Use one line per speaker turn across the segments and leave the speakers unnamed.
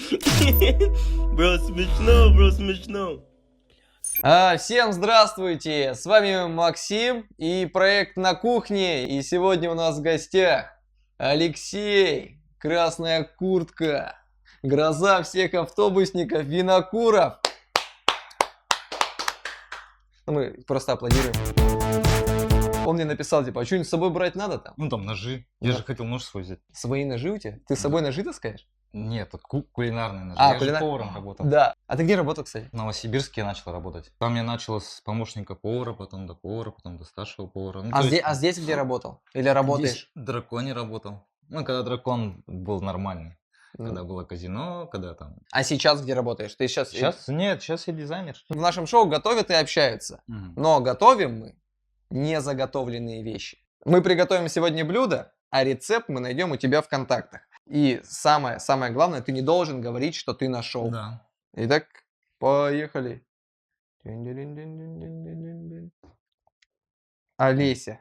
Бро, смешно, бро, смешно.
Всем здравствуйте! С вами Максим и проект «На кухне». И сегодня у нас в гостях Алексей, Красная куртка, гроза всех автобусников, винокуров. Мы просто аплодируем. Он мне написал, типа, а что-нибудь с собой брать надо там?
Ну там ножи. Я же хотел нож свой взять.
Свои ножи у тебя? Ты с собой ножи таскаешь?
Нет, тут кулинарные ножи. Я же поваром работал.
Да. А ты где работал, кстати?
В Новосибирске я начал работать. Там я начал с помощника повара, потом до старшего повара. Ну,
Здесь где работал? Или работаешь?
Здесь в Драконе работал. Ну, когда Дракон был нормальный.
Ну.
Когда было казино, когда там...
А сейчас где работаешь? Ты сейчас...
Нет, сейчас я дизайнер.
В нашем шоу готовят и общаются. Но готовим мы не заготовленные вещи. Мы приготовим сегодня блюдо, а рецепт мы найдем у тебя в контактах. И самое главное, ты не должен говорить, что ты нашел.
Да.
Итак, поехали. Олеся.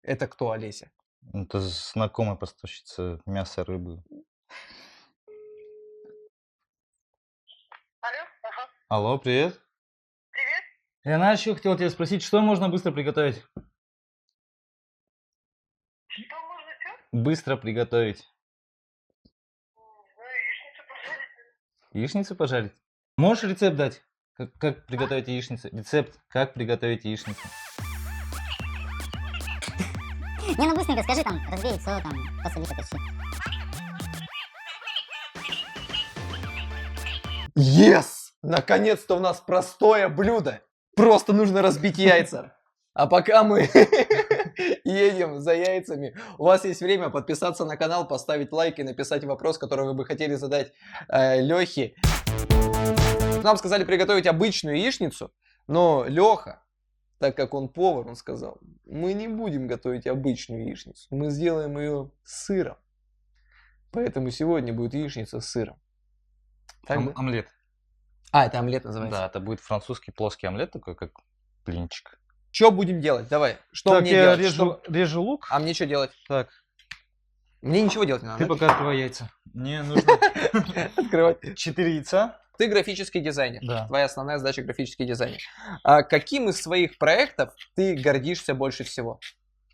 Это кто Олеся?
Это знакомая поставщица мяса, рыбы.
Алло, ага.
Алло, привет.
Привет.
Я еще хотел тебя спросить, что можно быстро приготовить?
Что можно что?
Быстро приготовить.
Знаю, яичницу пожарить.
Яичницу пожарить? Можешь рецепт дать? Как приготовить яичницу? Рецепт, как приготовить яичницу?
Не, ну быстренько скажи там, разбей яйцо, там, посоли, поперчи.
Yes! Наконец-то у нас простое блюдо. Просто нужно разбить яйца. А пока мы едем за яйцами, у вас есть время подписаться на канал, поставить лайк и написать вопрос, который вы бы хотели задать Лехе. Нам сказали приготовить обычную яичницу, но Леха, так как он повар, он сказал, мы не будем готовить обычную яичницу, мы сделаем ее с сыром. Поэтому сегодня будет яичница с сыром. Так да?
Омлет.
Это омлет называется.
Да, это будет французский плоский омлет, такой как блинчик.
Что будем делать? Давай. Что
Так,
мне
я
делать?
режу лук.
А мне что делать?
Так,
Мне ничего делать не надо.
ты пока открывай яйца. Мне нужно
Открывать.
4 яйца.
Ты графический дизайнер.
Да.
Твоя основная задача графический дизайнер. А каким из своих проектов ты гордишься больше всего?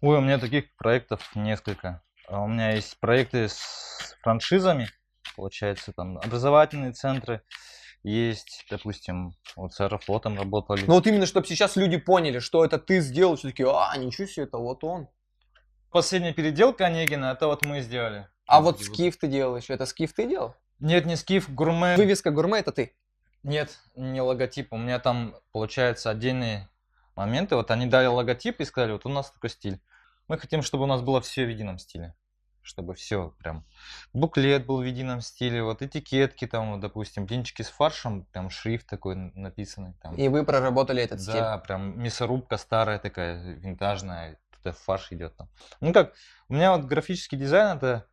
Ой, у меня таких проектов несколько. У меня есть проекты с франшизами, получается, там образовательные центры. Есть, допустим, вот с Аэрофлотом работали.
Ну вот именно, чтобы сейчас люди поняли, что это ты сделал, все-таки, ничего себе, это вот он.
Последняя переделка Онегина, это вот мы сделали.
А вот скиф ты делал еще, это скиф ты делал?
Нет, не скиф, гурме.
Вывеска гурме это ты?
Нет, не логотип. У меня там, получается, отдельные моменты. Вот они дали логотип и сказали, вот у нас такой стиль. Мы хотим, чтобы у нас было все в едином стиле. Чтобы все прям... Буклет был в едином стиле, вот этикетки там, вот, допустим, блинчики с фаршем, прям шрифт такой написанный. Там.
И вы проработали этот стиль?
Да, прям мясорубка старая такая, винтажная, тут фарш идет там. Ну как, у меня вот графический дизайн это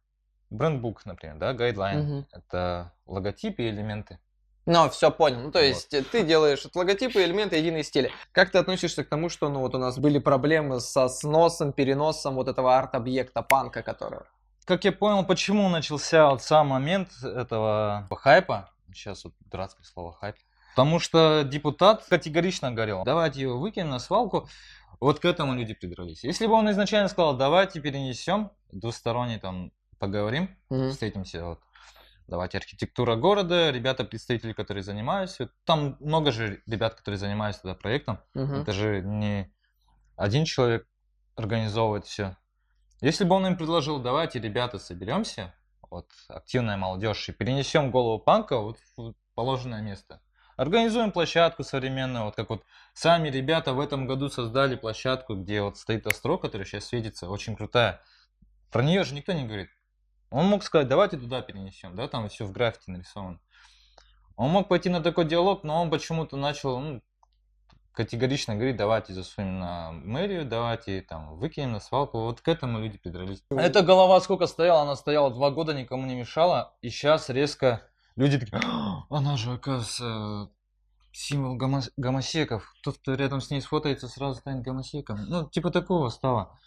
брендбук, например, да, гайдлайн. Это логотипы и элементы.
Ну, все понял. Ну, то есть ты делаешь логотипы, элементы, единые стили. Как ты относишься к тому, что ну вот у нас были проблемы со сносом, переносом вот этого арт-объекта панка, которого?
Как я понял, почему начался вот сам момент этого хайпа, сейчас вот дурацкое слово хайп, потому что депутат категорично говорил, давайте его выкинем на свалку, вот к этому люди придрались. Если бы он изначально сказал, давайте перенесем, двусторонне там поговорим, встретимся, вот, давайте архитектура города, ребята, представители, которые занимаются, там много же ребят, которые занимаются тогда проектом, это же не один человек организовывает все. Если бы он им предложил, давайте, ребята, соберемся, вот, активная молодежь, и перенесем голову панка вот в положенное место. Организуем площадку современную, вот как вот сами ребята в этом году создали площадку, где вот стоит Остро, который сейчас светится, очень крутая. Про нее же никто не говорит. Он мог сказать, давайте туда перенесем, да, там все в граффити нарисовано. Он мог пойти на такой диалог, но он почему-то начал, категорично говорит, давайте засунем на мэрию, давайте там выкинем на свалку. Вот к этому люди придрались. Эта голова сколько стояла? Она стояла 2 года, никому не мешала. И сейчас резко люди такие, она же, оказывается, символ гомосеков. Тот, кто рядом с ней сфотается, сразу станет гомосеком. Ну, типа такого стало.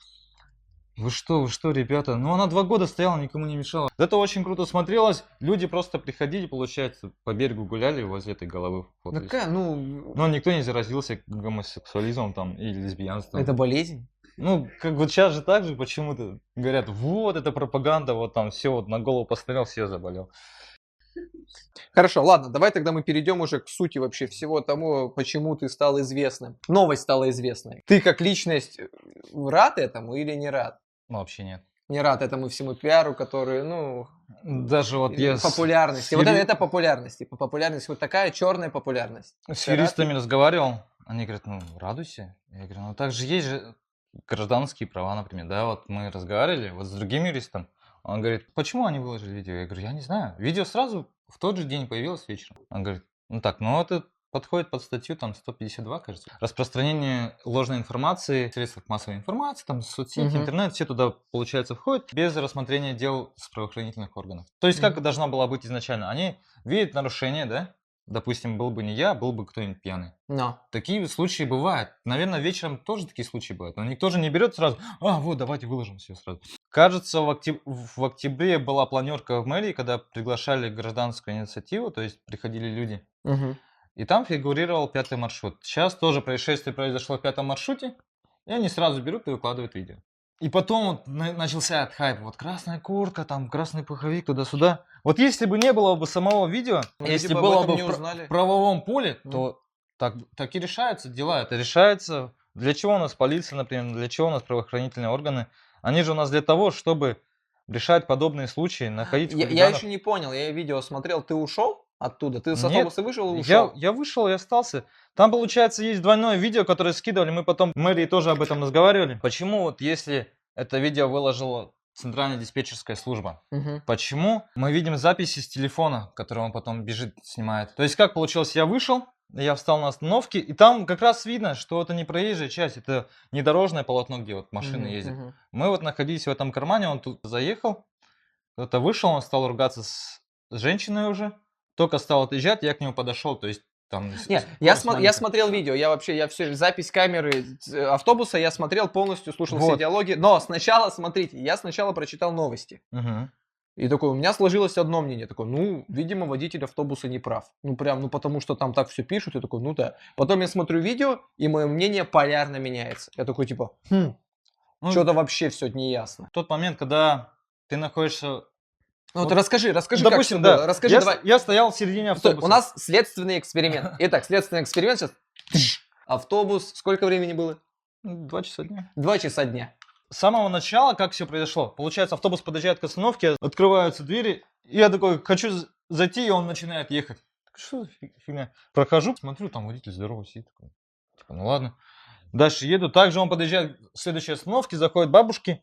вы что, ребята? Ну, она 2 года стояла, никому не мешала. Это очень круто смотрелось. Люди просто приходили, получается, по берегу гуляли, возле этой головы фотались.
Какая, ну,
Но никто не заразился гомосексуализмом там и лесбиянством.
это болезнь.
Ну, как вот сейчас же так же почему-то говорят, вот это пропаганда, вот там все, вот на голову посмотрел, все заболел.
Хорошо, ладно, давай тогда мы перейдем уже к сути вообще всего тому, почему ты стал известным. Новость стала известной. Ты как личность рад этому или не рад?
Ну, вообще нет.
Не рад этому всему пиару, который, ну,
Даже вот
или
я
популярности. Вот это популярность. Типа популярность, вот такая черная популярность.
с
Ты рад?
юристами разговаривал, они говорят, ну, радуйся. Я говорю, ну, так же есть же гражданские права, например, да, вот мы разговаривали вот с другим юристом, он говорит, почему они выложили видео? Я говорю, я не знаю. Видео сразу в тот же день появилось вечером. Он говорит, ну так, ну это подходит под статью там 152, кажется. Распространение ложной информации в средствах массовой информации, там соцсети,
Мгм.
интернет, все туда, получается, входят без рассмотрения дел с правоохранительных органов. То есть как должна была быть изначально? Они видят нарушение, да? Допустим, был бы не я, был бы кто-нибудь пьяный.
Но.
Такие случаи бывают. Наверное, вечером тоже такие случаи бывают. Но никто же не берет сразу, вот, давайте выложим все сразу. Кажется, в октябре была планерка в мэрии, когда приглашали гражданскую инициативу, то есть приходили люди.
Мгм.
И там фигурировал 5-й маршрут. Сейчас тоже происшествие произошло в 5-м маршруте, и они сразу берут и выкладывают видео. И потом вот начался этот хайп. Вот красная куртка, там красный пуховик, туда-сюда. Вот если бы не было бы самого видео,
Ну,
если
люди бы об
было
этом
бы
не
в
узнали.
правовом поле, то так и решаются дела. Это решается. Для чего у нас полиция, например, для чего у нас правоохранительные органы? Они же у нас для того, чтобы решать подобные случаи, находить
Я
хулиганов.
еще не понял, я видео смотрел, ты ушел оттуда? Ты с
Нет,
автобуса вышел и ушел?
Я вышел и остался. Там, получается, есть двойное видео, которое скидывали. Мы потом в мэрии тоже об этом разговаривали. Почему вот если это видео выложила Центральная диспетчерская служба,
Мгм.
почему мы видим записи с телефона, который он потом бежит, снимает? То есть как получилось, я вышел, я встал на остановке, и там как раз видно, что это не проезжая часть, это не дорожное полотно, где вот машины
Мгм,
ездят.
мгм.
Мы вот находились в этом кармане, он тут заехал, кто-то вышел, он стал ругаться с женщиной уже, только стал отъезжать, я к нему подошел, то есть там...
Нет, я
скорость
я
маленькая.
смотрел видео, я все, запись камеры автобуса, я смотрел полностью, слушал все
Вот.
диалоги, но сначала, смотрите, я сначала прочитал новости.
Мгм.
И такой, у меня сложилось одно мнение, такой, ну, видимо, водитель автобуса не прав. Ну, прям, ну, потому что там так все пишут, и такой, ну да. Потом я смотрю видео, и мое мнение полярно меняется. Я такой, типа,
Ну,
что-то вообще все неясно.
тот момент, когда ты находишься...
Ну, вот
Вот,
расскажи, как
допустим,
все
да,
было. Расскажи,
я,
давай.
я стоял в середине
Стой,
автобуса.
у нас следственный эксперимент. Итак, следственный эксперимент сейчас. Автобус, сколько времени было?
2 часа дня.
2 часа дня.
С самого начала, как все произошло? Получается, автобус подъезжает к остановке, открываются двери, и я такой, хочу зайти, и он начинает ехать. Так что за фигня? Прохожу, смотрю, там водитель здоровый сидит. Такой, типа, ну ладно. Дальше еду. Также он подъезжает к следующей остановке, заходят бабушки.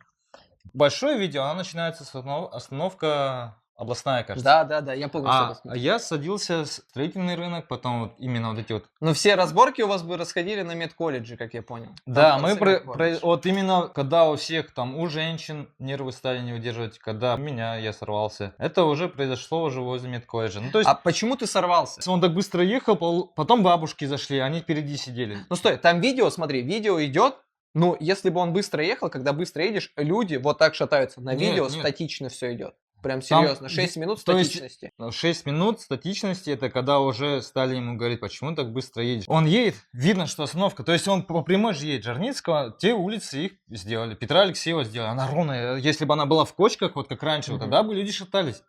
Большое видео, она начинается с остановка областная, кажется.
Да, я помню, что
А
посмотрел.
я садился с строительный рынок, потом вот именно вот эти вот.
Но все разборки у вас бы расходили на медколледже, как я понял. Там
Да,
в
мы
конце медколледж.
вот именно когда у всех там, у женщин нервы стали не выдерживать, когда у меня я сорвался, это уже произошло уже возле медколледжа. Ну то есть
А почему ты сорвался?
он так быстро ехал, потом бабушки зашли, они впереди сидели.
Ну стой, там видео, смотри, видео идет. Ну, если бы он быстро ехал, когда быстро едешь, люди вот так шатаются. На
Нет,
видео
нет.
статично все идет. Прям
Там
серьезно. 6 минут
то есть
статичности.
6 минут статичности, это когда уже стали ему говорить, почему так быстро едешь. Он едет, видно, что остановка, то есть он по прямой же едет, Жарницкого, те улицы их сделали, Петра Алексеева сделали, она ровная, если бы она была в кочках, вот как раньше, вот
Мгм.
тогда бы люди шатались.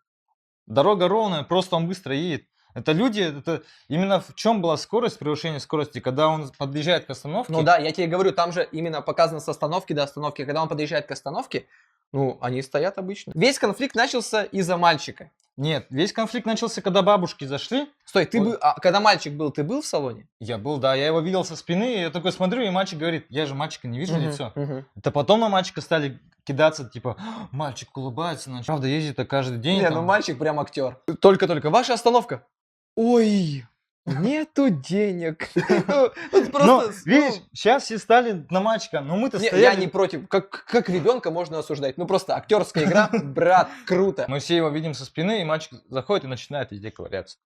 Дорога ровная, просто он быстро едет. Это люди, это именно в чем была скорость, превышение скорости, когда он подъезжает к остановке.
Ну да, я тебе говорю, там же именно показано с остановки до остановки. Когда он подъезжает к остановке, ну, они стоят обычно. Весь конфликт начался из-за мальчика.
Нет, весь конфликт начался, когда бабушки зашли.
Стой, ты
Вот.
когда мальчик был, ты был в салоне?
Я был, да, я его видел со спины, и я такой смотрю, и мальчик говорит, я же мальчика не вижу лицо.
Мгм.
Это потом на мальчика стали кидаться, типа, мальчик улыбается, значит, правда ездит каждый день.
Не,
там».
ну мальчик прям актер. Только-только. Ваша остановка. Ой, нету денег. Ну, тут
Ну,
просто,
видишь, сейчас все стали на мальчика, но мы-то
не,
стояли.
я не против. Как ребенка можно осуждать? Ну просто актерская игра, брат, круто.
Мы все его видим со спины, и мальчик заходит и начинает везде ковыряться.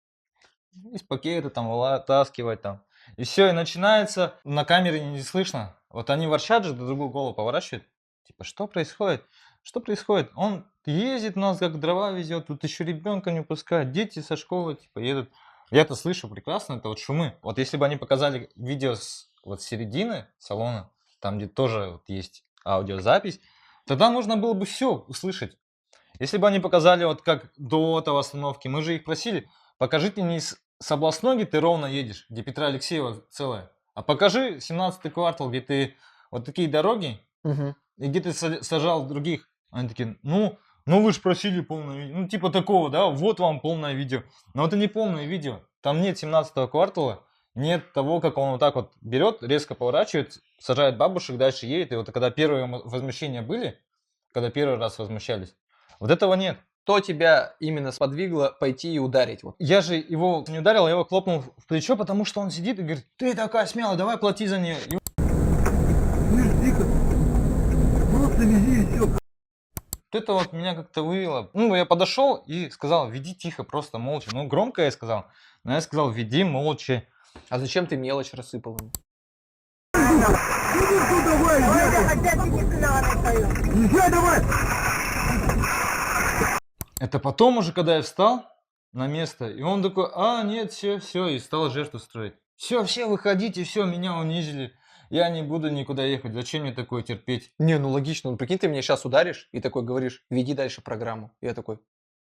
Из пакета там вытаскивать там. И все, и начинается, на камере не слышно. Вот они ворчат же, до другую голову поворачивают. Типа, что происходит? Что происходит? Он ездит, нас как дрова везет, тут еще ребенка не пускает, дети со школы типа едут. Я-то слышу прекрасно, это вот шумы. Вот если бы они показали видео с вот середины салона, там где тоже вот есть аудиозапись, тогда можно было бы все услышать. Если бы они показали вот как до этого остановки, мы же их просили, покажите не с областной, где ты ровно едешь, где Петра Алексеева целая, а покажи 17-й квартал, где ты вот такие дороги,
Мгм.
и где ты сажал других. Они такие, ну вы же просили полное видео. Ну, типа такого, да, вот вам полное видео. Но это не полное видео. Там нет 17-го квартала, нет того, как он вот так вот берет, резко поворачивает, сажает бабушек, дальше едет. И вот когда первые возмущения были, когда первый раз возмущались, вот этого нет.
Что тебя именно сподвигло пойти и ударить? Вот.
Я же его не ударил, я его хлопнул в плечо, потому что он сидит и говорит, ты такая смелая, давай плати за нее. И вот это вот меня как-то вывело. Ну, я подошел и сказал, веди тихо, просто молча. Ну, громко я сказал, но я сказал, веди молча.
А зачем ты мелочь рассыпал им?
Это потом уже, когда я встал на место, и он такой, а, нет, все, и стал жертву строить. Все, выходите, все, меня унизили. Я не буду никуда ехать, зачем мне такое терпеть?
Не, ну логично. Ну прикинь, ты меня сейчас ударишь и такой говоришь, веди дальше программу. Я такой,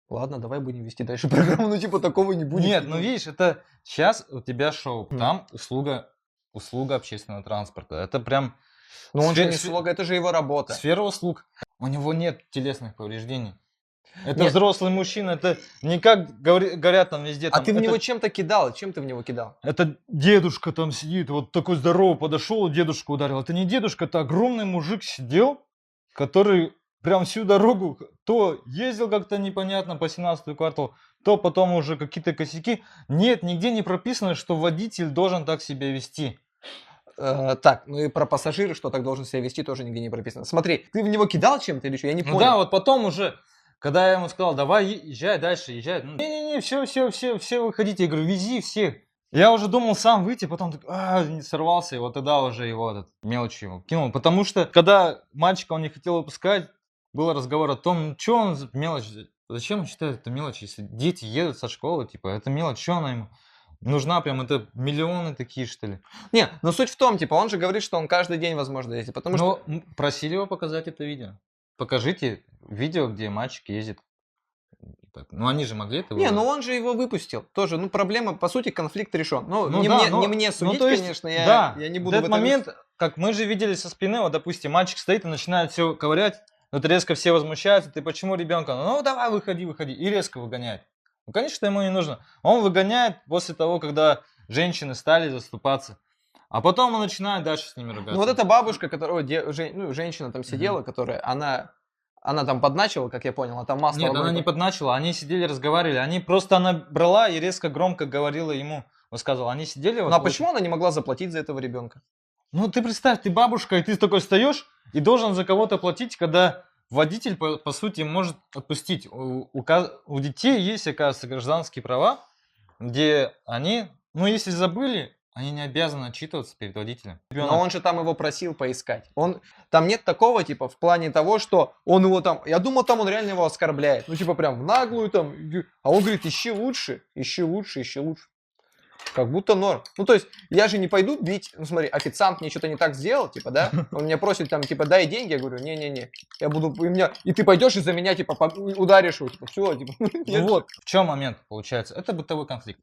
ладно, давай будем вести дальше программу. Ну типа такого не будет.
Нет, ну видишь, это сейчас у тебя шоу, там услуга общественного транспорта. Это прям
Ну он же не
сфе-
слога, это же его работа.
сфера услуг. У него нет телесных повреждений. Это
Нет.
взрослый мужчина, это не как говорят там везде.
А
Там,
ты в
это,
него чем-то кидал? Чем ты в него кидал?
это дедушка там сидит, вот такой здоровый подошел, дедушку ударил. Это не дедушка, это огромный мужик сидел, который прям всю дорогу то ездил как-то непонятно по 17-й кварталу, то потом уже какие-то косяки. Нет, нигде не прописано, что водитель должен так себя вести.
Так, ну и про пассажира, что так должен себя вести, тоже нигде не прописано. Смотри, ты в него кидал чем-то или что? Я не
Ну
понял.
да, вот потом уже, когда я ему сказал, давай езжай дальше, езжай. Ну, не-не-не, все выходите. Я говорю, вези всех. Я уже думал сам выйти, потом так, не сорвался, и вот тогда уже его этот мелочь его кинул. Потому что, когда мальчика он не хотел выпускать, был разговор о том, ну, что он за мелочь, зачем он считает это мелочь, если дети едут со школы, типа, это мелочь, что она ему нужна, прям, это миллионы такие, что ли.
Не, но суть в том, типа, он же говорит, что он каждый день, возможно, ездит, потому
Но
что...
просили его показать это видео. Покажите видео, где мальчик ездит. Так, ну они же могли это
Не,
выбрать.
ну он же его выпустил. Тоже, ну проблема, по сути, конфликт решен. Ну,
Ну
не,
да,
мне,
но-
не мне
ну,
судить,
то есть,
конечно,
да,
я не
в
буду
этот
в этом...
момент, как мы же видели со спины, вот, допустим, мальчик стоит и начинает все ковырять, вот резко все возмущаются, ты почему ребенка? Ну давай, выходи, и резко выгоняет. Ну, конечно, ему не нужно. Он выгоняет после того, когда женщины стали заступаться. А потом он начинает дальше с ними ругаться.
Ну вот эта бабушка, которая, женщина там сидела, которая, она там подначила, как я понял, а там масло...
Нет, она не подначила, они сидели, разговаривали. Она брала и резко громко говорила ему, высказывала. Они сидели...
Ну а почему она не могла заплатить за этого ребенка?
Ну ты представь, ты бабушка, и ты такой встаешь и должен за кого-то платить, когда водитель, по сути, может отпустить. У детей есть, оказывается, гражданские права, где они, ну если забыли, они не обязаны отчитываться перед водителем.
Но он же там его просил поискать. Там нет такого, типа, в плане того, что он его там... Я думал, там он реально его оскорбляет. Ну, типа, прям в наглую там. А он говорит, ищи лучше. Как будто норм. Ну, то есть, я же не пойду бить... Ну, смотри, официант мне что-то не так сделал, типа, да? Он меня просит там, типа, дай деньги. Я говорю, не-не-не. Я буду... И ты пойдешь и за меня, типа, ударишь его. Типа, все, типа...
Ну вот, в чем момент получается? Это бытовой конфликт.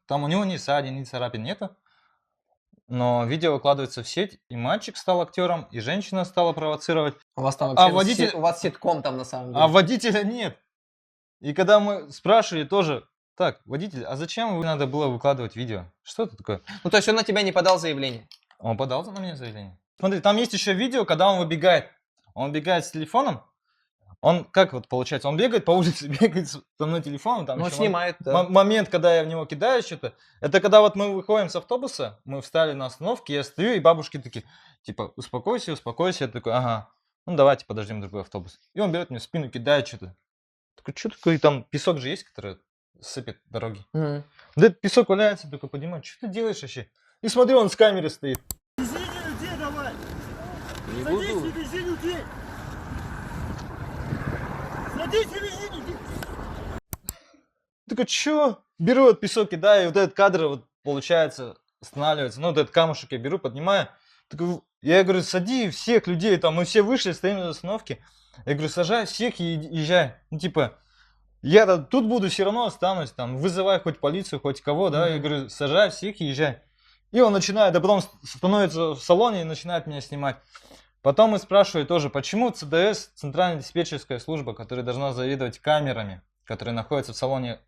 Там у него ни ссадин, ни царапин нету. Но видео выкладывается в сеть, и мальчик стал актером, и женщина стала провоцировать,
У вас там
А
вообще...
водитель-
У вас ситком там, на самом деле.
а водителя нет. И когда мы спрашивали тоже, так, водитель, а зачем вы надо было выкладывать видео? Что это такое?
Ну, то есть, он на тебя не подал заявление.
Он подал на меня заявление. Смотри, там есть еще видео, когда он выбегает. Он бегает с телефоном. Он, как вот получается, он бегает по улице, бегает со мной телефоном. Там
Ну,
еще
снимает, да.
момент, когда я в него кидаю что-то, это когда вот мы выходим с автобуса, мы встали на остановке, я стою, и бабушки такие, типа, успокойся. Я такой, ага, ну давайте подождем другой автобус. И он берет мне в спину, кидает что-то. Такой, что такое, там песок же есть, который сыпет дороги.
Мгм.
Да этот песок валяется, такой, поднимаю, что ты делаешь вообще? И смотри, он с камеры стоит.
Не буду.
Такой, чё? Беру вот песок, кидаю, и вот этот кадр вот получается останавливается. Ну, вот этот камушек я беру, поднимаю. Такой, я говорю, сади всех людей, там мы все вышли, стоим на остановке. Я говорю, сажай всех и езжай. Ну, типа, я тут буду, все равно останусь, там, вызывай хоть полицию, хоть кого, да. Я говорю, сажай всех и езжай. И он начинает, а потом становится в салоне и начинает меня снимать. Потом мы спрашиваем тоже, почему ЦДС, Центральная диспетчерская служба, которая должна заведовать камерами, которые находятся в салоне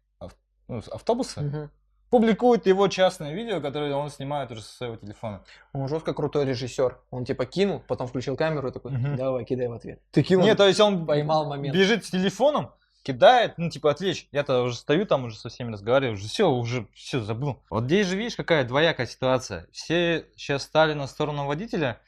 автобуса, публикует его частное видео, которое он снимает уже со своего телефона.
Он жестко крутой режиссер. Он типа кинул, потом включил камеру и такой, давай, кидай в ответ. Ты кинул?
Нет, то есть он
поймал момент.
бежит с телефоном, кидает, ну типа отвлечь. Я-то уже стою там, уже со всеми разговариваю, уже все забыл. Вот здесь же видишь, какая двоякая ситуация. Все сейчас стали на сторону водителя,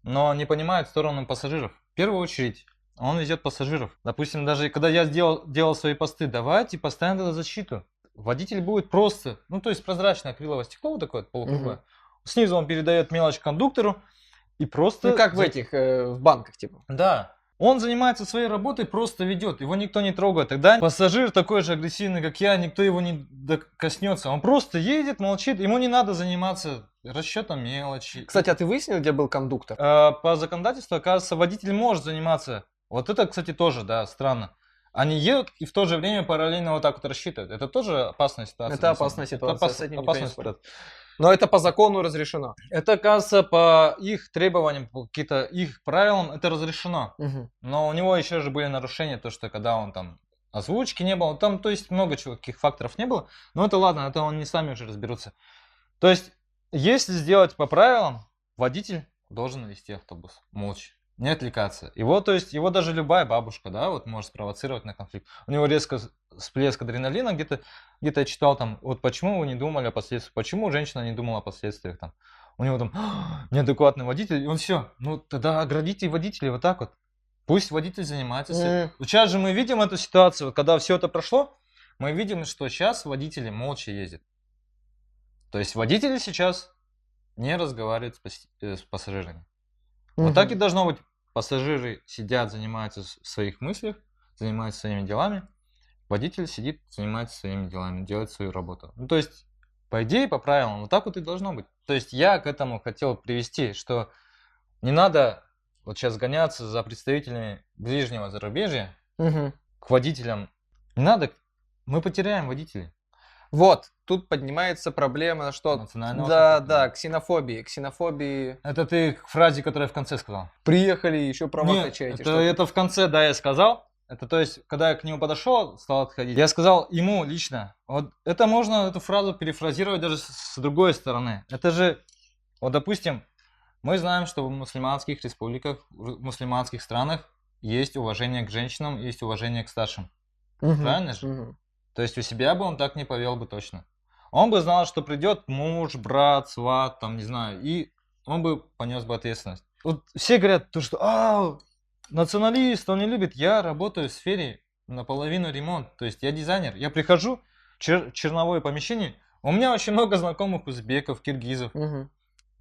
но не понимают сторону пассажиров. В первую очередь, он везет пассажиров. Допустим, даже когда я делал свои посты, давайте поставим тогда защиту. Водитель будет просто, ну то есть прозрачное акриловое стекло, вот такое полукруглое. Снизу он передает мелочь кондуктору и просто...
Ну как в этих, в банках типа.
Да. Он занимается своей работой, просто ведет, его никто не трогает. Тогда пассажир такой же агрессивный, как я, никто его не коснется. Он просто едет, молчит, ему не надо заниматься расчетом мелочи.
Кстати, а ты выяснил, где был кондуктор?
По законодательству, оказывается, водитель может заниматься. Вот это, кстати, тоже, да, странно. Они едут и в то же время параллельно вот так вот рассчитывают. Это тоже опасная ситуация.
Это опасная ситуация, с этим никто не
опасная
спорит.
ситуация.
Но это по закону разрешено.
Это, оказывается, по их требованиям, по каким-то их правилам это разрешено. Но у него еще же были нарушения, то что когда он там озвучки не было, там, то есть много чего, каких факторов не было. Но это ладно, это они сами уже разберутся. То есть, если сделать по правилам, водитель должен вести автобус молча. Не отвлекаться. Его, то есть, его даже любая бабушка, да, вот может спровоцировать на конфликт. У него резко всплеск адреналина, где-то я читал там, вот почему вы не думали о последствиях, почему женщина не думала о последствиях там. У него там неадекватный водитель, и он все, ну тогда оградите водителей вот так вот. Пусть водитель занимается. Сейчас же мы видим эту ситуацию, вот, когда все это прошло, мы видим, что сейчас водители молча ездят. То есть водители сейчас не разговаривают с пассажирами. Вот так и должно быть. Пассажиры сидят, занимаются в своих мыслях, занимаются своими делами. Водитель сидит, занимается своими делами, делает свою работу. Ну, то есть, по идее, по правилам, вот так вот и должно быть. То есть, я к этому хотел привести, что не надо вот сейчас гоняться за представителями ближнего зарубежья к водителям. Не надо, мы потеряем водителей.
Вот, тут поднимается проблема, что...
Национального
Да, ксенофобии.
Это ты к фразе, которую я в конце сказал.
Приехали, еще права
Нет,
качаете.
это в конце, да, я сказал. Это то есть, когда я к нему подошел, стал отходить, я сказал ему лично, вот это можно эту фразу перефразировать даже с другой стороны. Это же, вот допустим, мы знаем, что в мусульманских республиках, в мусульманских странах есть уважение к женщинам, есть уважение к старшим. Правильно же? То есть у себя бы он так не повел бы точно. Он бы знал, что придет муж, брат, сват, там, не знаю, и он бы понес бы ответственность. Вот все говорят, то, что националист, он не любит. Я работаю в сфере наполовину ремонт. То есть я дизайнер. Я прихожу в черновое помещение. У меня очень много знакомых узбеков, киргизов,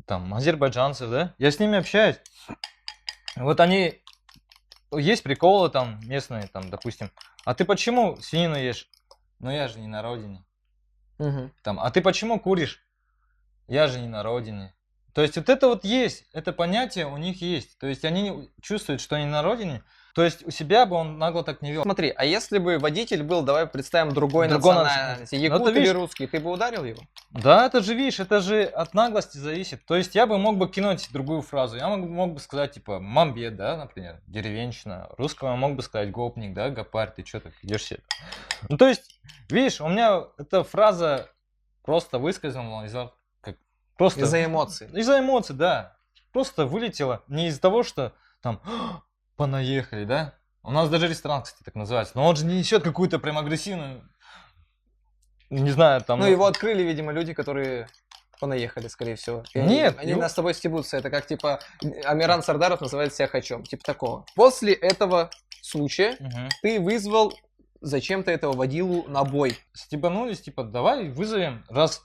там, азербайджанцев, да. Я с ними общаюсь. Вот они... Есть приколы там местные, там, допустим. А ты почему свинину ешь? Но я же не на родине. Там, а ты почему куришь? Я же не на родине. То есть вот это вот есть, это понятие у них есть. То есть они чувствуют, что они на родине. То есть у себя бы он нагло так не вел.
Смотри, а если бы водитель был, давай представим, другой национальности, якут или русский, ты бы ударил его?
Да, это же, видишь, это же от наглости зависит. То есть я бы мог бы кинуть другую фразу. Я мог бы сказать, типа, мамбет, да, например, деревенщина. Русского я мог бы сказать гопник, да, гопарь, ты что так идешь себе? Ну, то есть, видишь, у меня эта фраза просто выскользнула
из-за эмоций.
Из-за эмоций, да. Просто вылетела. Не из-за того, что там понаехали, да? У нас даже ресторан, кстати, так называется. Но он же не несет какую-то прям агрессивную, не знаю, там...
Ну, его открыли, видимо, люди, которые понаехали, скорее всего. И
Нет.
Они нас с тобой стебутся. Это как, типа, Амиран Сардаров называет себя хачом. Типа такого. После этого случая ты вызвал зачем-то этого водилу на бой.
Стебанулись, типа, давай вызовем. Раз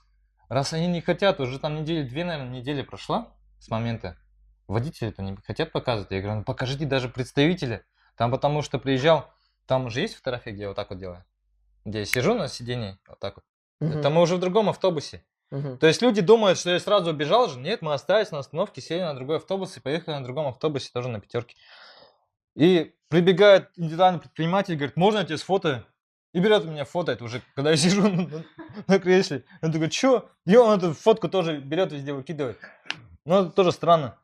они не хотят, уже там недели две, наверное, недели прошла с момента. Водители это не хотят показывать. Я говорю, ну покажите даже представителя. Там потому что приезжал, там уже есть фотография, где я вот так вот делаю? Где я сижу на сиденье, вот так вот.
Мгм.
Это мы уже в другом автобусе.
Мгм.
То есть люди думают, что я сразу убежал же. Нет, мы остались на остановке, сели на другой автобус и поехали на другом автобусе, тоже на пятерке. И прибегает индивидуальный предприниматель, говорит, можно я тебе сфотаю? И берет у меня фото, это уже когда я сижу на кресле. Он такой, чё? И он эту фотку тоже берет, везде выкидывает. Ну, это тоже странно.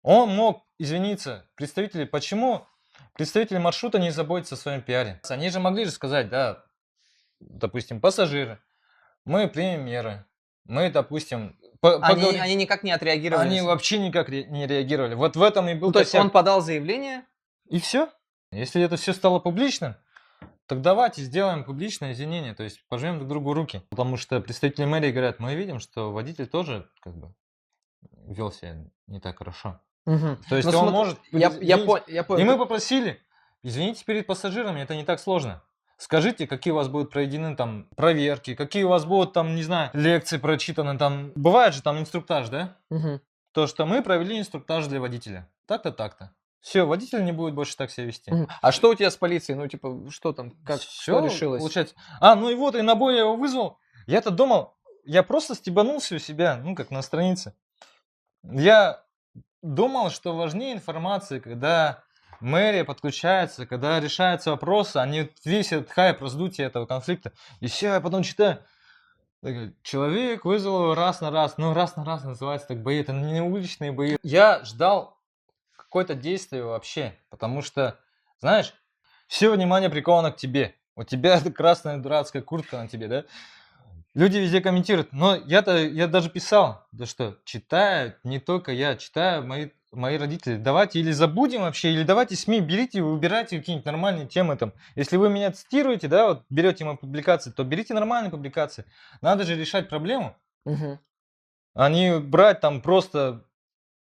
Он мог извиниться. Представители, почему представители маршрута не заботятся о своем пиаре? Они же могли же сказать, да, допустим, пассажиры, мы примем меры. Мы, допустим, поговорим.
Они никак не отреагировали.
Они вообще никак не реагировали. Вот в этом и был
Ну, то есть
косяк.
он подал заявление.
И все. Если это все стало публичным, так давайте сделаем публичное извинение, то есть пожмем друг другу руки. Потому что представители мэрии говорят, мы видим, что водитель тоже как бы вел себя не так хорошо.
Мгм.
То есть
Ну,
он
смотри,
может...
Я
извинить.
понял.
И мы попросили, извините перед пассажирами, это не так сложно. Скажите, какие у вас будут проведены там проверки, какие у вас будут там, не знаю, лекции прочитаны там. Бывает же там инструктаж, да?
Мгм.
То, что мы провели инструктаж для водителя. Так-то, так-то. Все, водитель не будет больше так себя вести.
Мгм. А что у тебя с полицией? Ну, типа, что там, как, что
Всё
решилось?
получается. А, ну и вот, и на бой я его вызвал. Я-то думал, я просто стебанулся у себя, ну, как на странице. Я думал, что важнее информации, когда мэрия подключается, когда решаются вопросы, а не весь этот хайп раздутия этого конфликта. И все, я потом читаю. Такой, человек вызвал его раз на раз. Ну, раз на раз называется так бои. Это не уличные бои. Я ждал какое-то действие вообще, потому что, знаешь, все внимание приковано к тебе. У тебя эта красная дурацкая куртка на тебе, да? Люди везде комментируют, но я даже писал, да что, читают не только я, читаю мои родители. Давайте или забудем вообще, или давайте СМИ берите, выбирайте какие-нибудь нормальные темы там. Если вы меня цитируете, да, вот берете мои публикации, то берите нормальные публикации. Надо же решать проблему,
Мгм.
а не брать там просто,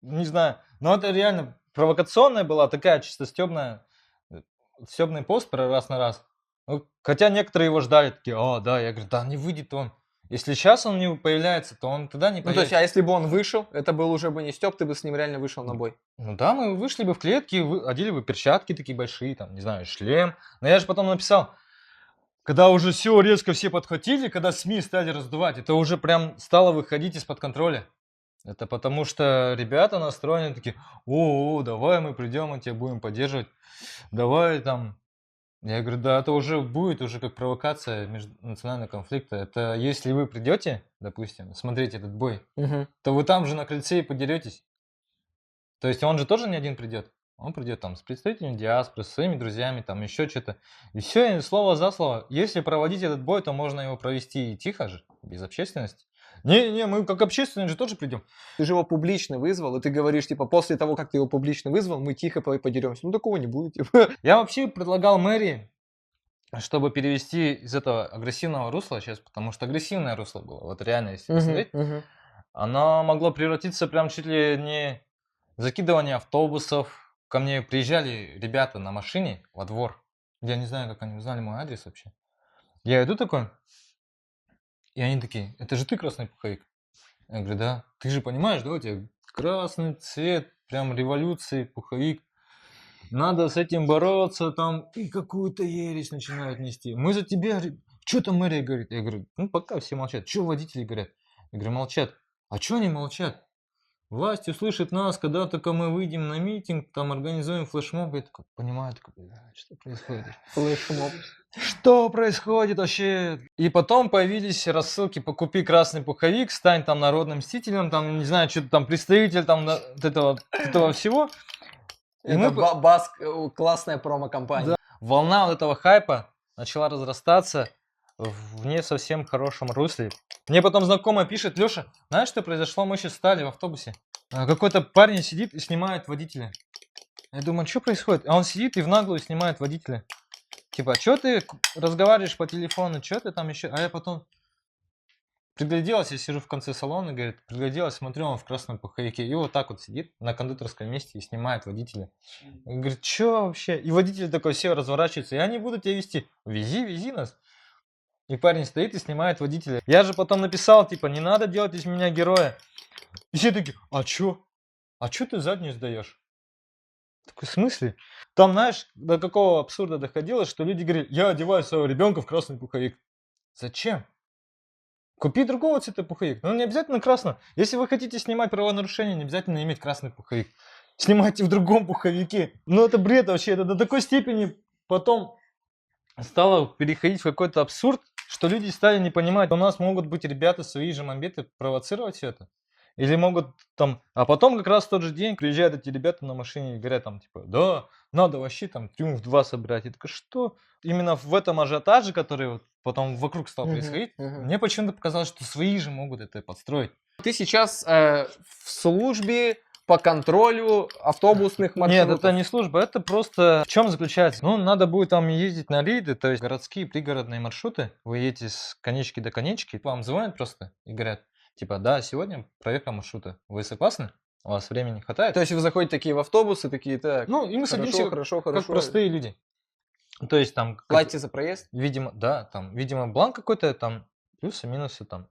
не знаю, но это реально провокационная была, такая чисто стебный пост про раз на раз. Ну, хотя некоторые его ждали, такие, о, да, я говорю, да не выйдет он. Если сейчас он не появляется, то он тогда не
Ну, то есть,
появится.
а если бы он вышел, это был уже бы не Степ, ты бы с ним реально вышел на бой.
Ну да, мы вышли бы в клетки, одели бы перчатки такие большие, там, не знаю, шлем. Но я же потом написал, когда уже все резко все подхватили, когда СМИ стали раздувать, это уже прям стало выходить из-под контроля. Это потому что ребята настроены такие, о, давай мы придем, мы тебя будем поддерживать, давай там. Я говорю, да, это уже будет уже как провокация межнационального конфликта. Это если вы придете, допустим, смотреть этот бой,
Мгм.
то вы там же на крыльце и подеретесь. То есть он же тоже не один придет. Он придет там с представителями диаспоры, со своими друзьями, там еще что-то. И все, и слово за слово. Если проводить этот бой, то можно его провести тихо же, без общественности. Не, мы как общественные же тоже придем.
Ты же его публично вызвал, и ты говоришь, типа, после того, как ты его публично вызвал, мы тихо подеремся. Ну, такого не будет, типа.
Я вообще предлагал мэрии, чтобы перевести из этого агрессивного русла сейчас, потому что агрессивное русло было, вот реально, если посмотреть,
Мгм.
оно могло превратиться прям чуть ли не в закидывание автобусов. Ко мне приезжали ребята на машине во двор. Я не знаю, как они узнали мой адрес вообще. Я иду такой, и они такие, это же ты красный пуховик? Я говорю, да. Ты же понимаешь, да, у тебя красный цвет, прям революции, пуховик. Надо с этим бороться, там, и какую-то ересь начинают нести. Мы за тебя, что там мэрия говорит? Я говорю, ну пока все молчат. Что водители говорят? Я говорю, молчат. А что они молчат? Власть услышит нас, когда только мы выйдем на митинг, там организуем флешмоб. Я такой понимаю, такой, что происходит?
Флешмоб.
Что происходит вообще? И потом появились рассылки «Покупи красный пуховик», «Стань там народным мстителем», там, не знаю, что-то там, представитель там вот этого всего. И
Это
мы
Баск, классная промо-компания.
волна вот этого хайпа начала разрастаться в не совсем хорошем русле. Мне потом знакомая пишет, Леша, знаешь, что произошло? Мы сейчас стали в автобусе. Какой-то парень сидит и снимает водителя. Я думаю, что происходит? А он сидит и в наглую снимает водителя. Типа, что ты разговариваешь по телефону, что ты там еще? А я потом пригляделась, я сижу в конце салона, говорит, пригляделась, смотрю, он в красном пуховике. И вот так вот сидит на кондукторском месте и снимает водителя. Он говорит, что вообще? И водитель такой все разворачивается, я не буду тебя везти. Вези нас. И парень стоит и снимает водителя. Я же потом написал, типа, не надо делать из меня героя. И все такие, а чё? а что ты заднюю сдаешь? Такой, в смысле? Там, знаешь, до какого абсурда доходило, что люди говорили, я одеваю своего ребенка в красный пуховик. Зачем? Купи другого цвета пуховик. Ну, не обязательно красный. Если вы хотите снимать правонарушение, не обязательно иметь красный пуховик. Снимайте в другом пуховике. Ну, это бред вообще. Это до такой степени потом стало переходить в какой-то абсурд, что люди стали не понимать, у нас могут быть ребята свои же мамбеты провоцировать все это. Или могут там, а потом как раз в тот же день приезжают эти ребята на машине и говорят там типа, да, надо вообще там Триумф-2 собирать. Я такой, что? Именно в этом ажиотаже, который вот потом вокруг стал
Мгм,
происходить,
мгм.
мне почему-то показалось, что свои же могут это подстроить.
Ты сейчас в службе по контролю автобусных маршрутов.
Нет, это не служба, это просто в чем заключается? Ну, надо будет там ездить на рейды, то есть городские, пригородные маршруты. Вы едете с конечки до конечки, вам звонят просто и говорят, типа, да, сегодня проверка маршрута. Вы согласны? У вас времени хватает?
То есть вы заходите такие в автобусы, такие, так,
Ну, и мы садимся
хорошо,
как простые люди. То есть там,
платите за проезд?
видимо, да, там, видимо, бланк какой-то, там, плюсы, минусы, там.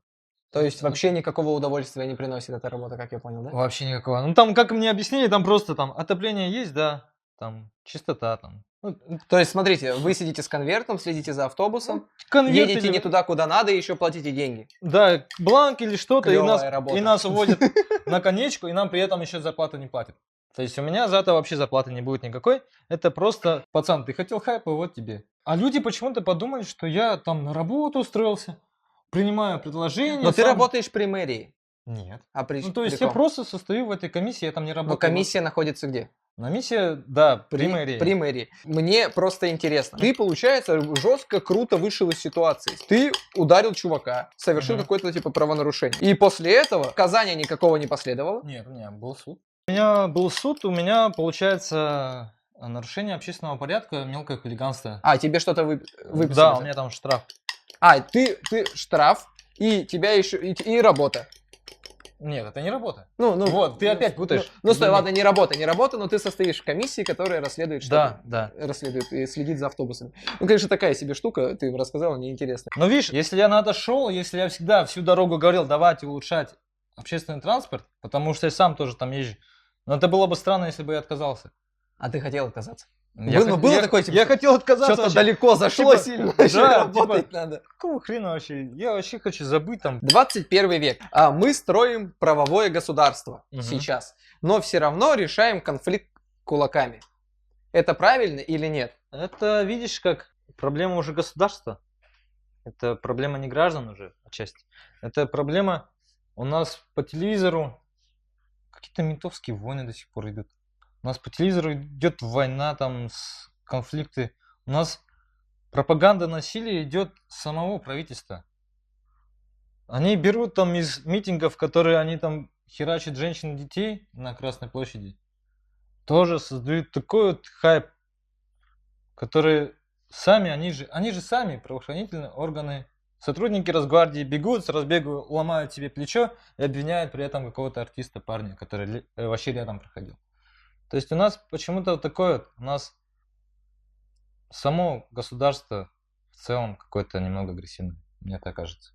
То есть вообще никакого удовольствия не приносит эта работа, как я понял, да?
Вообще никакого. Ну, там, как мне объяснили, там просто там отопление есть, да, там, чистота, там. Ну,
То есть, смотрите, вы сидите с конвертом, следите за автобусом,
конверт
едете
или-
не туда, куда надо, и еще платите деньги.
Да, бланк или что-то,
Клёвая работа.
и нас уводят на конечку, и нам при этом еще зарплату не платят. То есть у меня за это вообще зарплаты не будет никакой. Это просто, пацан, ты хотел хайпа, вот тебе. А люди почему-то подумали, что я там на работу устроился, принимаю предложения.
Но ты
сам-
работаешь при мэрии.
Нет.
А при,
Ну, то есть
при
я
ком?
просто состою в этой комиссии, я там не
Но
работаю.
комиссия находится где?
На миссия, да, при мэрии.
При мэрии. Мне просто интересно. Ты, получается, жестко, круто вышел из ситуации. Ты ударил чувака, совершил
Мгм.
какое-то типа правонарушение. И после этого наказания никакого не последовало.
Нет, у меня был суд. У меня был суд, у меня, получается, нарушение общественного порядка, мелкое хулиганство.
А, тебе что-то выписали?
Да,
за-
у меня там штраф.
А, ты штраф, и тебя еще и работа.
Нет, это не работа.
Ну,
Вот, ты опять путаешь.
Ну, стой,
Извини.
ладно, не работа, но ты состоишь в комиссии, которая расследует что-то.
Да, да.
Расследует и следит за автобусами. Ну, конечно, такая себе штука, ты им рассказала, мне интересно.
Но видишь, если я на это шел, если я всегда всю дорогу говорил, давайте улучшать общественный транспорт, потому что я сам тоже там езжу, но это было бы странно, если бы я отказался.
А ты хотел отказаться?
Я
Было-
хот-
было
я-
такое, типа,
я хотел отказаться
Что-то
вообще.
далеко зашло
Типа,
сильно,
да,
еще
типа-
работать надо.
Какого хрена вообще? Я вообще хочу забыть там.
21 век. А мы строим правовое государство
Мгм.
сейчас, но все равно решаем конфликт кулаками. Это правильно или нет?
Это, видишь, как проблема уже государства. Это проблема не граждан уже, отчасти. Это проблема у нас по телевизору какие-то ментовские войны до сих пор идут. У нас по телевизору идет война, там, конфликты. У нас пропаганда насилия идет с самого правительства. Они берут там из митингов, которые они там херачат женщин и детей на Красной площади, тоже создают такой вот хайп, который сами, они же сами правоохранительные органы, сотрудники Росгвардии бегут с разбегу, ломают себе плечо и обвиняют при этом какого-то артиста, парня, который вообще рядом проходил. То есть у нас почему-то вот такое вот, у нас само государство в целом какое-то немного агрессивное, мне так кажется.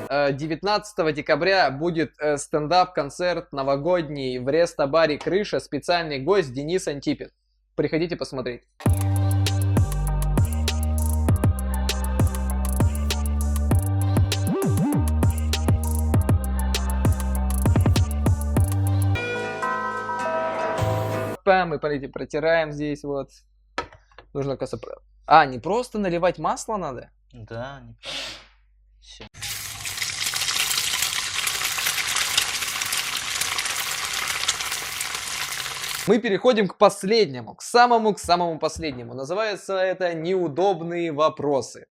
19 декабря будет стендап-концерт новогодний в Рестобаре «Крыша». Специальный гость Денис Антипин. Приходите посмотреть. Мы протираем здесь вот. Нужно, кажется, не просто наливать масло надо?
Да, неправильно. Всё.
Мы переходим к последнему, к самому последнему. Называется это «Неудобные вопросы».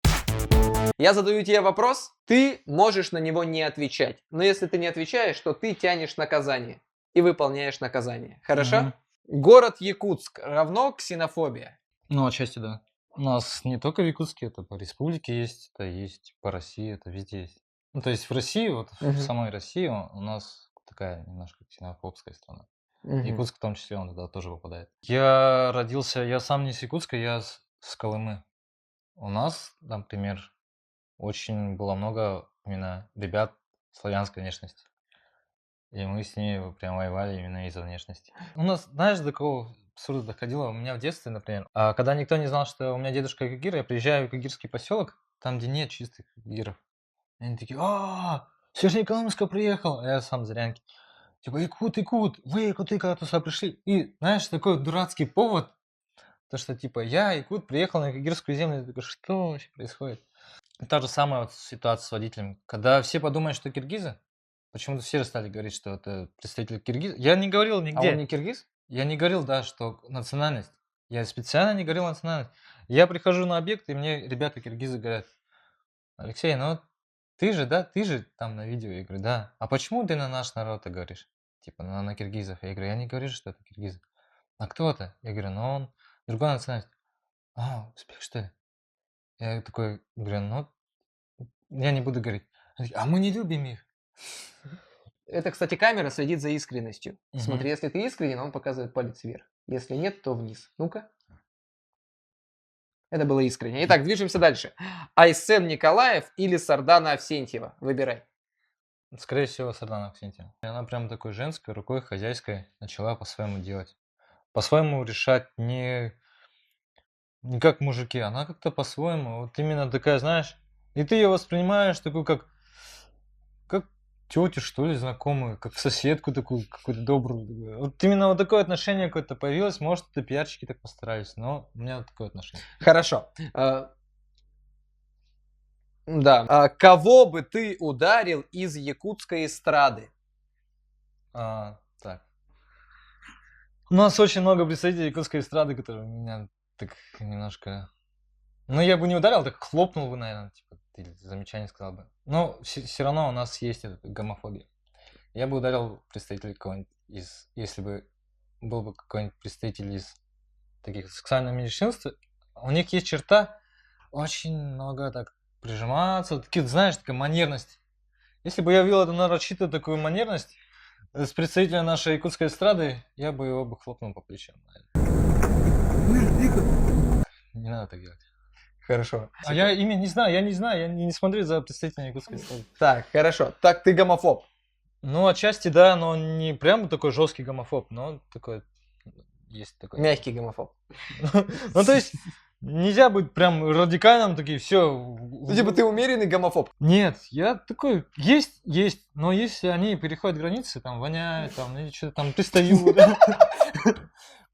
Я задаю тебе вопрос, ты можешь на него не отвечать. Но если ты не отвечаешь, то ты тянешь наказание и выполняешь наказание. Хорошо?
Мгм.
Город Якутск равно ксенофобия.
Ну, отчасти да. У нас не только в Якутске, это по республике есть, это есть по России, это везде есть. Ну, то есть в России, вот
Мгм.
в самой России у нас такая немножко ксенофобская страна.
Мгм.
Якутск в том числе, он туда тоже попадает. Я родился, я сам не с Якутска, я с Колымы. У нас, например, очень было много именно ребят славянской внешности. И мы с ней прям воевали именно из-за внешности. У нас, знаешь, до какого абсурда доходило? У меня в детстве, например, когда никто не знал, что у меня дедушка кагир, я приезжаю в кагирский поселок, там, где нет чистых кагиров. И они такие: с Верхнеколымска приехал, а я сам зрянки. Типа: Якут, вы, якуты, когда-то сюда пришли. И, знаешь, такой дурацкий повод, то, что, типа, я, якут, приехал на кагирскую землю. Я такой: что вообще происходит? Та же самая вот ситуация с водителем. Когда все подумают, что киргизы, почему-то все стали говорить, что это представитель киргиз. Я не говорил
А
нигде.
он не киргиз?
Я не говорил, да, что национальность. Я специально не говорил национальность. Я прихожу на объект, и мне ребята киргизы говорят: Алексей, ну ты же, да, ты же там на видео. Я говорю: да. А почему ты на наш народ говоришь? Типа на киргизов. Я говорю: я не говорю, что это киргизы. А кто это? Я говорю: ну он другой национальность. Узбек, что ли? Я такой говорю: ну, я не буду говорить. Они такие: а мы не любим их.
Это, кстати, камера следит за искренностью.
Мгм.
Смотри, если ты искренен, он показывает палец вверх. Если нет, то вниз. Ну-ка. Это было искренне. Итак, движемся дальше. Айсен Николаев или Сардана Авсентьева? Выбирай.
Скорее всего, Сардана Аксентьева. И она прям такой женской рукой, хозяйской начала по-своему делать. По-своему решать не как мужики, она как-то по-своему. Вот именно такая, знаешь, и ты ее воспринимаешь такую, как тетю, что ли, знакомую, как соседку такую, какую-то добрую. Такую. Вот именно вот такое отношение какое-то появилось. Может, это пиарщики так постарались, но у меня вот такое отношение.
Хорошо. Да. Кого бы ты ударил из якутской эстрады?
Так. У нас очень много представителей якутской эстрады, которые меня так немножко... Ну, я бы не ударил, так хлопнул бы, наверное, типа, или замечание сказал бы. Но все равно у нас есть эта гомофобия. Я бы ударил представителей какого-нибудь из... Если бы был бы какой-нибудь представитель из таких сексуального меньшинства, у них есть черта очень много так прижиматься, такие, знаешь, такая манерность. Если бы я видел эту нарочито такую манерность с представителем нашей якутской эстрады, я бы его хлопнул по плечам, наверное. Не надо так делать.
Хорошо.
А я имя не знаю, я не смотрю за представителем якутской эстрады.
Так, хорошо. Так, ты гомофоб.
Ну, отчасти да, но не прям такой жесткий гомофоб, но такой есть такой.
Мягкий гомофоб.
Ну, то есть, нельзя быть прям радикальным, такие, все.
Ну, типа, ты умеренный гомофоб.
Нет, я такой, есть, но если они переходят границы, там, воняют, там, или что-то там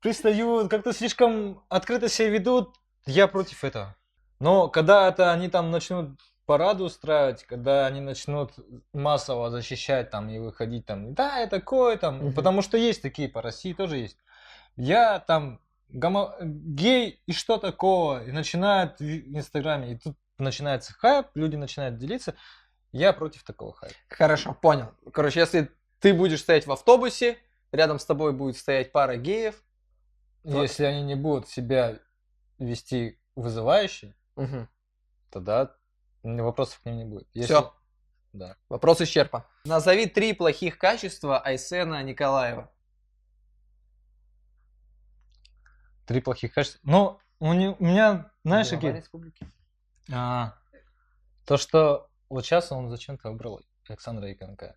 пристают, как-то слишком открыто себя ведут, я против этого. Но когда это они там начнут парады устраивать, когда они начнут массово защищать там и выходить там, да, я такой там,
Мгм.
потому что есть такие, по России тоже есть. Я там гей и что такого, и начинают в Инстаграме, и тут начинается хайп, люди начинают делиться. Я против такого хайпа.
Хорошо, понял. Короче, если ты будешь стоять в автобусе, рядом с тобой будет стоять пара геев.
Если они не будут себя вести вызывающе,
Мгм.
тогда вопросов к ним не будет.
Всё.
Да.
Вопрос исчерпан. Назови 3 плохих качества Айсена Николаева.
3 плохих качества. Ну, у меня, знаешь,
Глава
какие?
республики.
То, что вот сейчас он зачем-то выбрал Александра Яковенка.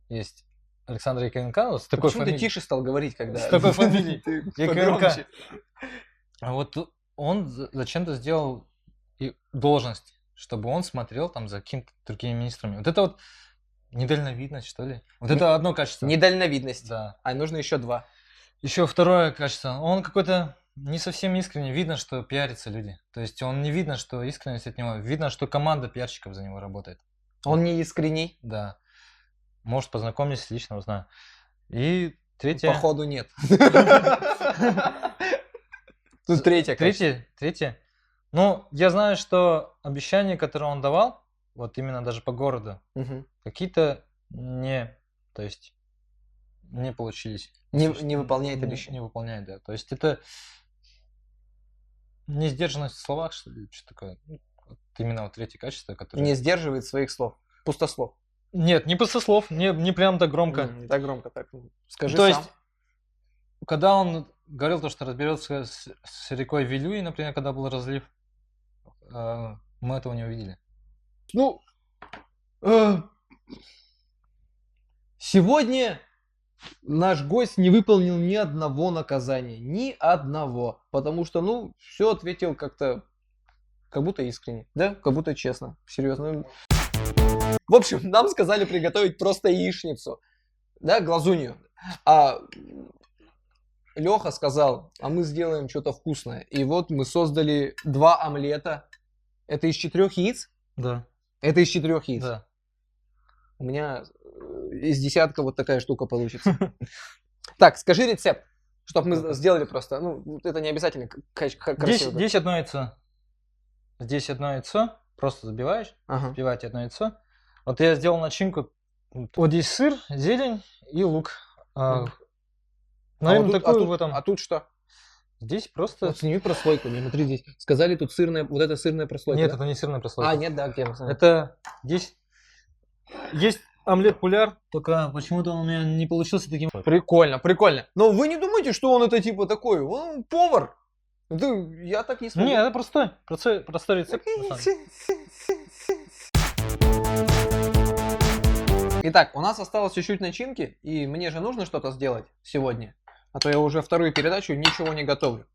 Есть Александр Яковенко вот с такой
Почему ты
фамилией.
тише стал говорить, когда...
С такой фамилией.
Ты
Яковенко.
погромче.
А вот он зачем-то сделал должность, чтобы он смотрел там за какими-то другими министрами. Вот это вот недальновидность, что ли? Вот это одно качество.
Недальновидность.
Да.
А нужно еще 2.
Еще второе качество. Он какой-то не совсем искренний. Видно, что пиарятся люди. То есть он не видно, что искренность от него. Видно, что команда пиарщиков за него работает.
Он не искренний.
Да. Может, познакомились, лично узнаю. И третье.
Походу нет. Тут третье качество.
Третье. Ну, я знаю, что обещания, которые он давал, вот именно даже по городу,
Мгм.
какие-то то есть не получились.
Не выполняет обещания.
Не выполняет, да. То есть это не сдержанность в словах, что ли, что такое. Ну, вот именно вот третье качество, которое...
Не сдерживает своих слов. Пустослов.
Нет, не пустослов, не прям так громко.
Не так громко, так. Скажи
То
сам.
есть, когда он говорил то, что разберется с рекой Вилюй, например, когда был разлив, мы этого не увидели.
Ну, э, Сегодня наш гость не выполнил ни одного наказания. Ни одного. Потому что, ну, все ответил как-то, как будто искренне. Да? Как будто честно. Серьезно. В общем, нам сказали приготовить просто яичницу. Да, глазунью. А Леха сказал, а мы сделаем что-то вкусное. И вот мы создали 2 омлета. Это из 4 яиц?
Да.
Это из 4 яиц.
Да.
У меня из десятка вот такая штука получится. Так, скажи рецепт, чтобы мы сделали просто. Ну, это не обязательно красиво.
Здесь одно яйцо. Здесь одно яйцо. Просто забиваешь.
Ага.
Забиваете одно яйцо. Вот я сделал начинку. Вот здесь сыр, зелень и лук. Наверное, такую в этом.
А тут что?
Здесь просто...
Вот сними прослойку, не смотри здесь. Сказали тут сырная, вот это сырная прослойка.
Нет,
да?
это не сырная прослойка.
А, нет, да, где?
Это здесь есть омлет пуляр, только почему-то он у меня не получился таким.
Прикольно, прикольно. Но вы не думаете, что он это типа такой? Он повар. Это, я так не смогу.
Не, это простой рецепт. на самом деле.
Итак, у нас осталось чуть-чуть начинки, и мне же нужно что-то сделать сегодня. А то я уже вторую передачу ничего не готовлю.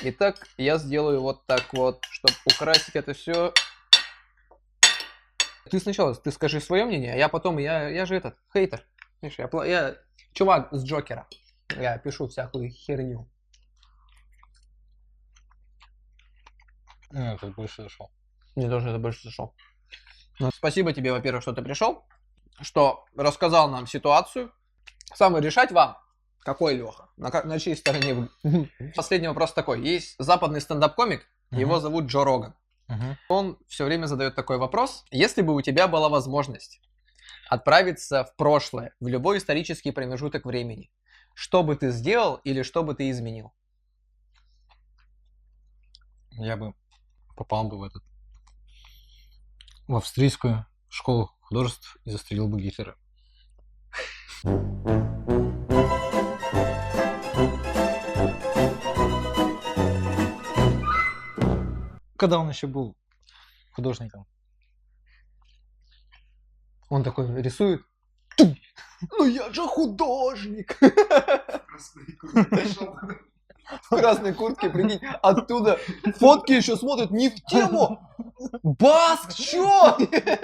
Итак, я сделаю вот так вот, чтобы украсить это все. Ты сначала скажи свое мнение, а я потом, я же этот, хейтер. Видишь, я чувак с Джокера. Я пишу всякую херню.
Не, это больше зашел.
Мне тоже это больше зашел. Ну, спасибо тебе, во-первых, что ты пришел, что рассказал нам ситуацию. Самое решать вам, какой Леха, на чьей стороне вы. Последний вопрос такой. Есть западный стендап-комик, его зовут Джо Роган. Он все время задает такой вопрос. Если бы у тебя была возможность отправиться в прошлое, в любой исторический промежуток времени, что бы ты сделал или что бы ты изменил?
Я бы попал бы в австрийскую школу художеств и застрелил бы Гитлера. Когда он еще был художником.
Он такой рисует. Ну я же художник. В красной куртке, прикинь, оттуда фотки еще смотрят не в тему. Баск, чё?